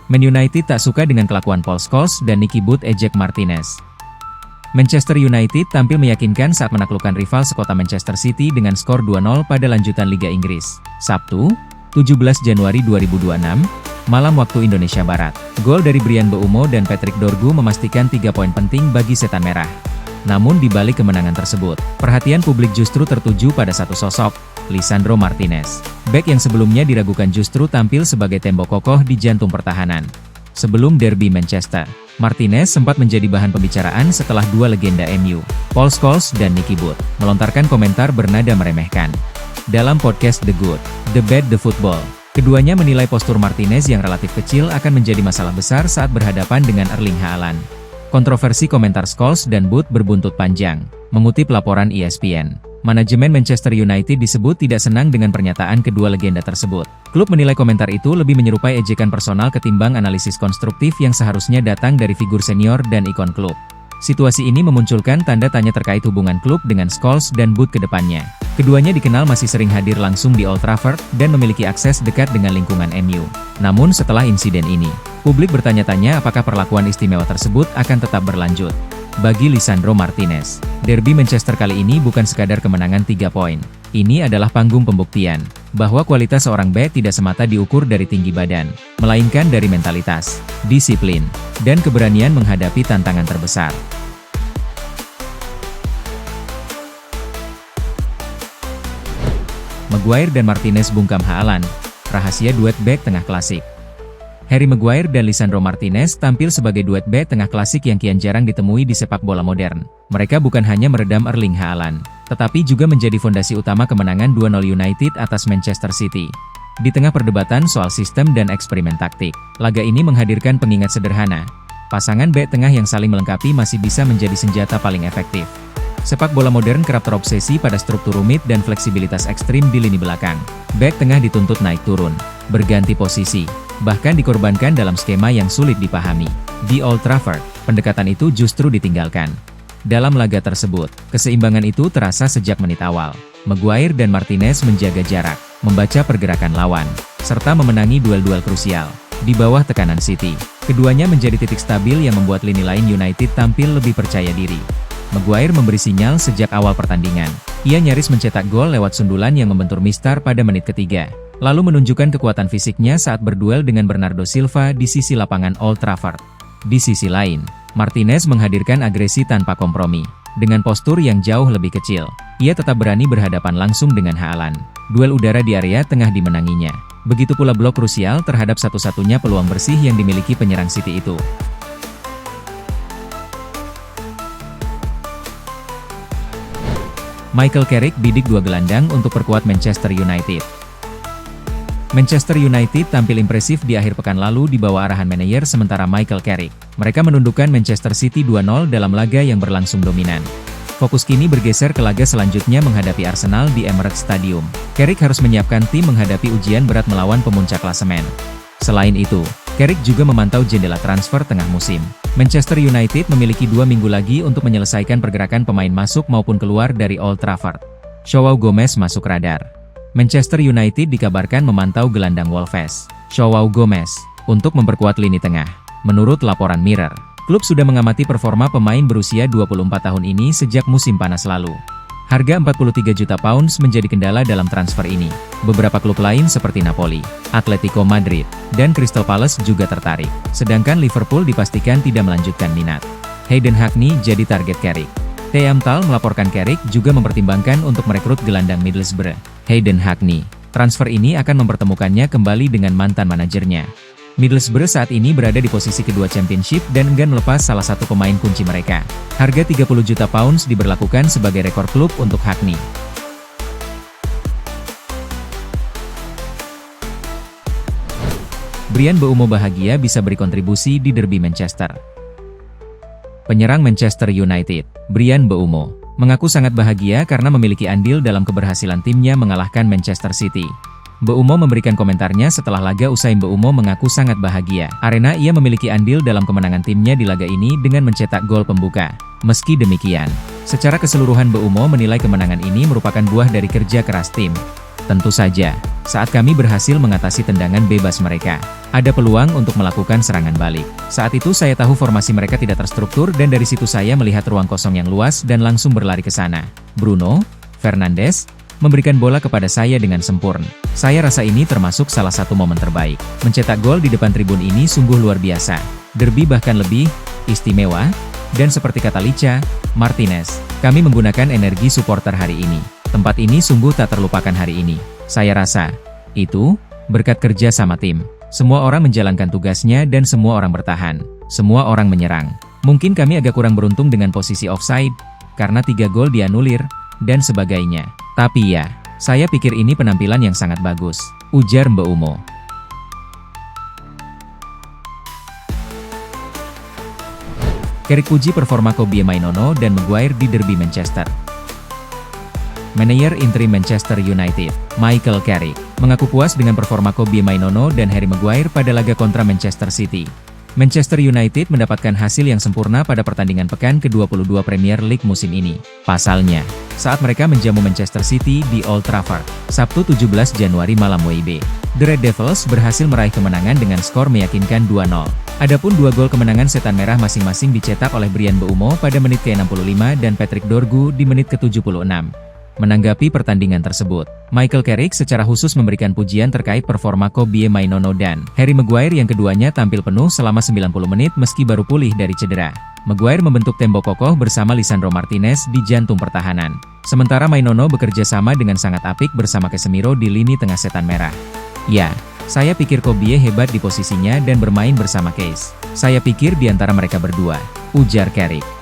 Man United tak suka dengan kelakuan Paul Scholes dan Nicky Butt ejek Martinez. Manchester United tampil meyakinkan saat menaklukkan rival sekota Manchester City dengan skor 2-0 pada lanjutan Liga Inggris, Sabtu, 17 Januari 2026, malam waktu Indonesia Barat. Gol dari Bryan Mbeumo dan Patrick Dorgu memastikan 3 poin penting bagi Setan Merah. Namun di balik kemenangan tersebut, perhatian publik justru tertuju pada satu sosok, Lisandro Martinez. Bek yang sebelumnya diragukan justru tampil sebagai tembok kokoh di jantung pertahanan. Sebelum derby Manchester, Martinez sempat menjadi bahan pembicaraan setelah dua legenda MU, Paul Scholes dan Nicky Butt, melontarkan komentar bernada meremehkan. Dalam podcast The Good, The Bad, The Football, keduanya menilai postur Martinez yang relatif kecil akan menjadi masalah besar saat berhadapan dengan Erling Haaland. Kontroversi komentar Scholes dan Butt berbuntut panjang. Mengutip laporan ESPN, manajemen Manchester United disebut tidak senang dengan pernyataan kedua legenda tersebut. Klub menilai komentar itu lebih menyerupai ejekan personal ketimbang analisis konstruktif yang seharusnya datang dari figur senior dan ikon klub. Situasi ini memunculkan tanda tanya terkait hubungan klub dengan Scholes dan Butt ke depannya. Keduanya dikenal masih sering hadir langsung di Old Trafford dan memiliki akses dekat dengan lingkungan MU. Namun setelah insiden ini, publik bertanya-tanya apakah perlakuan istimewa tersebut akan tetap berlanjut. Bagi Lisandro Martinez, derby Manchester kali ini bukan sekadar kemenangan 3 poin. Ini adalah panggung pembuktian bahwa kualitas seorang bek tidak semata diukur dari tinggi badan, melainkan dari mentalitas, disiplin, dan keberanian menghadapi tantangan terbesar. Maguire dan Martinez bungkam Haaland, rahasia duet bek tengah klasik. Harry Maguire dan Lisandro Martinez tampil sebagai duet bek tengah klasik yang kian jarang ditemui di sepak bola modern. Mereka bukan hanya meredam Erling Haaland, tetapi juga menjadi fondasi utama kemenangan 2-0 United atas Manchester City. Di tengah perdebatan soal sistem dan eksperimen taktik, laga ini menghadirkan pengingat sederhana. Pasangan bek tengah yang saling melengkapi masih bisa menjadi senjata paling efektif. Sepak bola modern kerap terobsesi pada struktur rumit dan fleksibilitas ekstrim di lini belakang. Bek tengah dituntut naik turun, berganti posisi, bahkan dikorbankan dalam skema yang sulit dipahami. Di Old Trafford, pendekatan itu justru ditinggalkan. Dalam laga tersebut, keseimbangan itu terasa sejak menit awal. Maguire dan Martinez menjaga jarak, membaca pergerakan lawan, serta memenangi duel-duel krusial. Di bawah tekanan City, keduanya menjadi titik stabil yang membuat lini lain United tampil lebih percaya diri. Maguire memberi sinyal sejak awal pertandingan. Ia nyaris mencetak gol lewat sundulan yang membentur mistar pada menit ketiga, lalu menunjukkan kekuatan fisiknya saat berduel dengan Bernardo Silva di sisi lapangan Old Trafford. Di sisi lain, Martinez menghadirkan agresi tanpa kompromi. Dengan postur yang jauh lebih kecil, ia tetap berani berhadapan langsung dengan Haaland. Duel udara di area tengah dimenanginya. Begitu pula blok krusial terhadap satu-satunya peluang bersih yang dimiliki penyerang City itu. Michael Carrick bidik dua gelandang untuk perkuat Manchester United. Manchester United tampil impresif di akhir pekan lalu di bawah arahan manajer sementara Michael Carrick. Mereka menundukkan Manchester City 2-0 dalam laga yang berlangsung dominan. Fokus kini bergeser ke laga selanjutnya menghadapi Arsenal di Emirates Stadium. Carrick harus menyiapkan tim menghadapi ujian berat melawan pemuncak klasemen. Selain itu, Carrick juga memantau jendela transfer tengah musim. Manchester United memiliki 2 minggu lagi untuk menyelesaikan pergerakan pemain masuk maupun keluar dari Old Trafford. Joao Gomez masuk radar. Manchester United dikabarkan memantau gelandang Wolves, Joao Gomez, untuk memperkuat lini tengah. Menurut laporan Mirror, klub sudah mengamati performa pemain berusia 24 tahun ini sejak musim panas lalu. Harga 43 juta pounds menjadi kendala dalam transfer ini. Beberapa klub lain seperti Napoli, Atletico Madrid, dan Crystal Palace juga tertarik. Sedangkan Liverpool dipastikan tidak melanjutkan minat. Hayden Hackney jadi target Carrick. Theamtal melaporkan Carrick juga mempertimbangkan untuk merekrut gelandang Middlesbrough, Hayden Hackney. Transfer ini akan mempertemukannya kembali dengan mantan manajernya. Middlesbrough saat ini berada di posisi kedua Championship dan enggan melepas salah satu pemain kunci mereka. Harga 30 juta pounds diberlakukan sebagai rekor klub untuk Hackney. Bryan Mbeumo bahagia bisa berkontribusi di derby Manchester. Penyerang Manchester United, Bryan Mbeumo, mengaku sangat bahagia karena memiliki andil dalam keberhasilan timnya mengalahkan Manchester City. Mbeumo memberikan komentarnya setelah laga usai. Mbeumo mengaku sangat bahagia karena ia memiliki andil dalam kemenangan timnya di laga ini dengan mencetak gol pembuka. Meski demikian, secara keseluruhan Mbeumo menilai kemenangan ini merupakan buah dari kerja keras tim. Tentu saja, saat kami berhasil mengatasi tendangan bebas mereka, ada peluang untuk melakukan serangan balik. Saat itu saya tahu formasi mereka tidak terstruktur dan dari situ saya melihat ruang kosong yang luas dan langsung berlari ke sana. Bruno Fernandes memberikan bola kepada saya dengan sempurna. Saya rasa ini termasuk salah satu momen terbaik. Mencetak gol di depan tribun ini sungguh luar biasa. Derby bahkan lebih istimewa, dan seperti kata Licha Martinez, kami menggunakan energi supporter hari ini. Tempat ini sungguh tak terlupakan hari ini. Saya rasa, itu, berkat kerja sama tim. Semua orang menjalankan tugasnya dan semua orang bertahan. Semua orang menyerang. Mungkin kami agak kurang beruntung dengan posisi offside, karena 3 gol dianulir, dan sebagainya. Tapi ya, saya pikir ini penampilan yang sangat bagus, ujar Mbak Umo. Carrick puji performa Kobie Mainoo dan Maguire di Derby Manchester. Manajer interim Manchester United, Michael Carrick, mengaku puas dengan performa Kobie Mainoo dan Harry Maguire pada laga kontra Manchester City. Manchester United mendapatkan hasil yang sempurna pada pertandingan pekan ke-22 Premier League musim ini. Pasalnya, saat mereka menjamu Manchester City di Old Trafford, Sabtu 17 Januari malam WIB, The Red Devils berhasil meraih kemenangan dengan skor meyakinkan 2-0. Adapun 2 gol kemenangan setan merah masing-masing dicetak oleh Bryan Mbeumo pada menit ke-65 dan Patrick Dorgu di menit ke-76. Menanggapi pertandingan tersebut, Michael Carrick secara khusus memberikan pujian terkait performa Kobie Mainoo dan Harry Maguire yang keduanya tampil penuh selama 90 menit meski baru pulih dari cedera. Maguire membentuk tembok kokoh bersama Lisandro Martinez di jantung pertahanan. Sementara Mainoo bekerja sama dengan sangat apik bersama Casemiro di lini tengah setan merah. Ya, saya pikir Kobie hebat di posisinya dan bermain bersama Case. Saya pikir di antara mereka berdua, ujar Carrick.